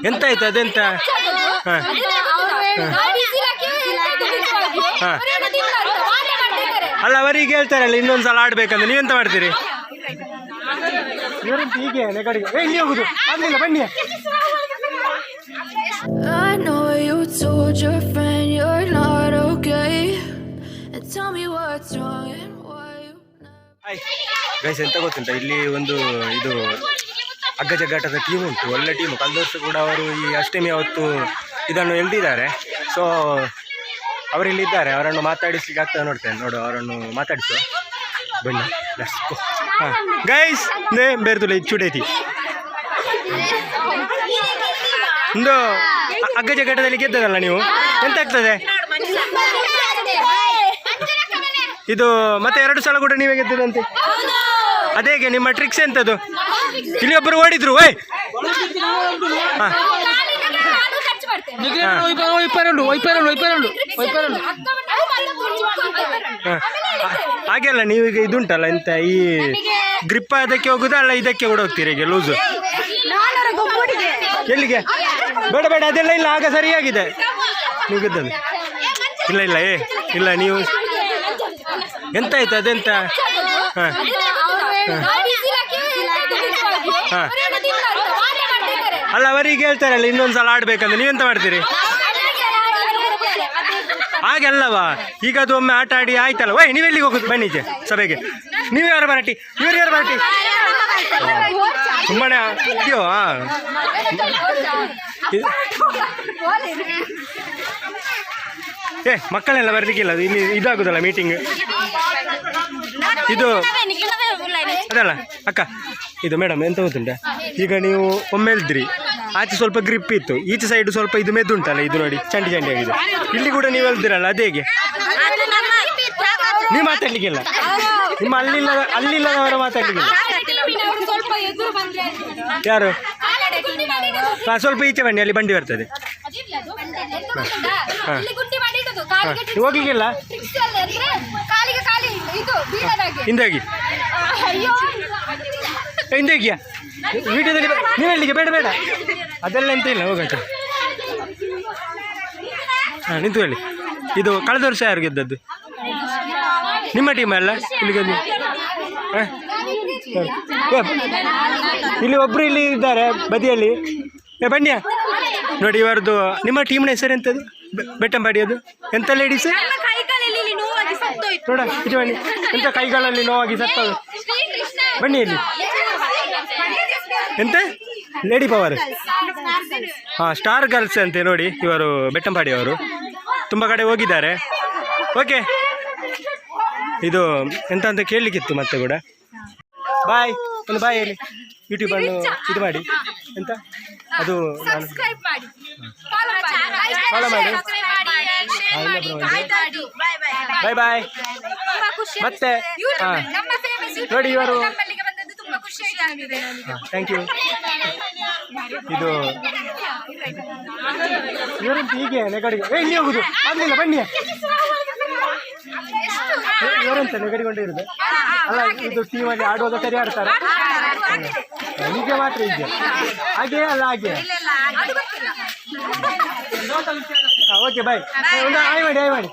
ಎಂತ ಆಯ್ತು ಅದೆಂತ? ಹಾಂ ಹಾಂ ಅಲ್ಲ ಅವರಿಗೆ ಹೇಳ್ತಾರಲ್ಲ ಇನ್ನೊಂದ್ಸಲ ಆಡ್ಬೇಕಂದ್ರೆ ನೀವೆಂತ ಮಾಡ್ತೀರಿ? ಇವರಂತ ಹೀಗೆ ನೆಗಡಿಗೆ ಇಲ್ಲಿ ಹೋಗುದು ಆಗ್ಲಿಲ್ಲ ಬನ್ನಿ. I know you told your friend you're not okay and tell me what's wrong and why you hi guys, ಎಂತ ಗೊತ್ತುಂಟ, ಇಲ್ಲಿ ಒಂದು ಇದು ಹಗ್ಗಜಗ್ಗಾಟದ ಟೀಮ್ ಉಂಟು, ಒಳ್ಳೆ ಟೀಮು. ಕಳೆದ ವರ್ಷ ಕೂಡ ಅವರು ಈ ಅಷ್ಟಮಿ ಅವತ್ತು ಇದನ್ನು ಎಲ್ದಿದ್ದಾರೆ. ಸೊ ಅವರಿಲ್ಲಿದ್ದಾರೆ, ಅವರನ್ನು ಮಾತಾಡಿಸ್ಲಿಕ್ಕೆ ಆಗ್ತದೆ ನೋಡ್ತೇನೆ. ನೋಡು ಅವರನ್ನು ಮಾತಾಡಿಸುವ ಬನ್ನಿ. ಹಾಂ ಗೈಸ್ ನೇ ಬೇರ್ದುಲ್ಲ ಇಚ್ಚುಡೈತಿ ಒಂದು ಹಗ್ಗಜಗ್ಗಾಟದಲ್ಲಿ ಗೆದ್ದದಲ್ಲ ನೀವು, ಎಂತ ಆಗ್ತದೆ ಇದು? ಮತ್ತೆ 2 ಸಲ ಕೂಡ ನೀವೇ ಗೆದ್ದದಂತೆ, ಅದೇಗೆ ನಿಮ್ಮ ಟ್ರಿಕ್ಸ್ ಎಂತದು? ಇಲ್ಲಿ ಒಬ್ಬರು ಓಡಿದ್ರು ಹಾಂ ಹಾಗೆಲ್ಲ ನೀವೀಗ ಇದುಂಟಲ್ಲ ಎಂತ ಈ ಗ್ರಿಪ್ ಅದಕ್ಕೆ ಹೋಗುದಾ ಅಲ್ಲ ಇದಕ್ಕೆ ಕೂಡ ಹೋಗ್ತೀರಿ ಈಗ ಲೂಸು? ಎಲ್ಲಿಗೆ? ಬೇಡ ಬೇಡ ಅದೆಲ್ಲ ಇಲ್ಲ, ಆಗ ಸರಿಯಾಗಿದೆ ನೀವು ಗೆದ್ದದು. ಇಲ್ಲ ಇಲ್ಲ ಇಲ್ಲ ನೀವು ಎಂತ ಆಯ್ತು ಅದೆಂತ? ಹಾಂ ಹಾಂ ಅಲ್ಲ ಅವರಿಗೆ ಹೇಳ್ತಾರಲ್ಲ ಇನ್ನೊಂದ್ಸಲ ಆಡ್ಬೇಕಂದ್ರೆ ನೀವೆಂತ ಮಾಡ್ತೀರಿ? ಹಾಗೆಲ್ಲವಾ, ಈಗ ಅದು ಒಮ್ಮೆ ಆಟ ಆಡಿ ಆಯ್ತಲ್ಲ. ನೀವೆಲ್ಲಿಗೆ ಹೋಗುದು? ಬನ್ನಿಚೆ ಸಭೆಗೆ. ನೀವು ಯಾರು ಬರಟಿ? ಇವ್ರು ಯಾರು ಬರಟಿ? ಸುಮ್ಮನೆ ಇದೆಯೋ? ಮಕ್ಕಳೆಲ್ಲ ಬರ್ಲಿಕ್ಕಿಲ್ಲ, ಅದು ಇಲ್ಲಿ ಇದಾಗುದಲ್ಲ ಮೀಟಿಂಗ್ ಇದು. ಅದಲ್ಲ ಅಕ್ಕ, ಇದು ಮೇಡಮ್ ಎಂತ ಗೊತ್ತುಂಟ, ಈಗ ನೀವು ಒಮ್ಮೆ ಹೇಳಿದ್ರಿ ಆಚೆ ಸ್ವಲ್ಪ ಗ್ರಿಪ್ ಇತ್ತು, ಈಚೆ ಸೈಡ್ ಸ್ವಲ್ಪ ಇದು ಮೆದ್ದುಂಟಲ್ಲ, ಇದು ನೋಡಿ ಚಂಡಿ ಚಂಡಿ ಆಗಿದೆ. ಇಲ್ಲಿ ಕೂಡ ನೀವು ಹೇಳ್ದಿರಲ್ಲ ಅದೇಗೆ? ನೀವು ಮಾತಾಡ್ಲಿಕ್ಕಿಲ್ಲ, ನಿಮ್ಮ ಅಲ್ಲಿಲ್ಲದವರ ಮಾತಾಡ್ಲಿಕ್ಕಿಲ್ಲ. ಯಾರು? ಹಾಂ ಸ್ವಲ್ಪ ಈಚೆ ಬನ್ನಿ, ಅಲ್ಲಿ ಬಂಡಿ ಬರ್ತದೆ. ಹಾಂ ಹೋಗ್ಲಿಕ್ಕಿಲ್ಲ, ಹಿಂದಾಗಿ ಹಿಂದಾಗಿಯಾ ವಿಡಿಯೋದಲ್ಲಿ ನೀವೆಲ್ಲಿಗೆ? ಬೇಡ ಬೇಡ ಅದೆಲ್ಲ ಎಂತ ಇಲ್ಲ, ಹೋಗಕ್ಕೆ. ಹಾಂ ನಿಂತು ಹೇಳಿ, ಇದು ಕಳೆದ ವರ್ಷ ಯಾರು ಗೆದ್ದದ್ದು? ನಿಮ್ಮ ಟೀಮ್ ಅಲ್ಲ ಇಲ್ಲಿಗೆ? ಹಾಂ ಇಲ್ಲಿ ಒಬ್ಬರು ಇಲ್ಲಿ ಇದ್ದಾರೆ ಬದಿಯಲ್ಲಿ, ಬನ್ನಿ ನೋಡಿ. ಇವರದ್ದು ನಿಮ್ಮ ಟೀಮ್ನ ಹೆಸರು ಎಂಥದ್ದು? ಬೆಟ್ಟಂಪಾಡಿ. ಅದು ಎಂಥ ಲೇಡೀಸ್? ನೋಡ ಇದು ಬನ್ನಿ, ಎಂಥ ಕೈಗಳಲ್ಲಿ ನೋವಾಗಿ ಸತ್ತದು. ಬನ್ನಿ ಇಲ್ಲಿ, ಎಂತ ಲೇಡಿ ಪವರ್? ಹಾಂ ಸ್ಟಾರ್ ಗರ್ಲ್ಸ್ ಅಂತೆ ನೋಡಿ. ಇವರು ಬೆಟ್ಟಂಪಾಡಿ ಅವರು ತುಂಬ ಕಡೆ ಹೋಗಿದ್ದಾರೆ. ಓಕೆ, ಇದು ಎಂತ ಅಂತ ಕೇಳಲಿಕ್ಕಿತ್ತು ಮತ್ತೆ ಕೂಡ. ಬಾಯ್, ಒಂದು ಬಾಯ್ ಹೇಳಿ. ಯೂಟ್ಯೂಬನ್ನು ಇದು ಮಾಡಿ, ಎಂತ ಅದು ಫಾಲೋ ಮಾಡಿ. ಬಾಯ್ ಬಾಯ್. ಮತ್ತೆ ಹಾಂ ನೋಡಿ ಇವರು, ಥ್ಯಾಂಕ್ ಯು. ಇದು ಇವರಂತ ಹೀಗೆ ನೆಗಡಿಗೆ ಇಲ್ಲಿ ಹೋಗುದು ಆಗ್ಲಿಲ್ಲ ಬನ್ನಿ. ಇವರಂತ ನೆಗಡಿಕೊಂಡಿರುದು ಅಲ್ಲ, ಇದು ಟೀಮಲ್ಲಿ ಆಡುವಾಗ ಸರಿ ಆಡ್ತಾರೆ. ಹೀಗೆ ಮಾತ್ರ ಇದೆಯಾ? ಹಾಗೆ ಅಲ್ಲ ಹಾಗೆ. Okay bye. ಒಂದು ಆಯ್ ಮಾಡಿ ಬಾಯ್.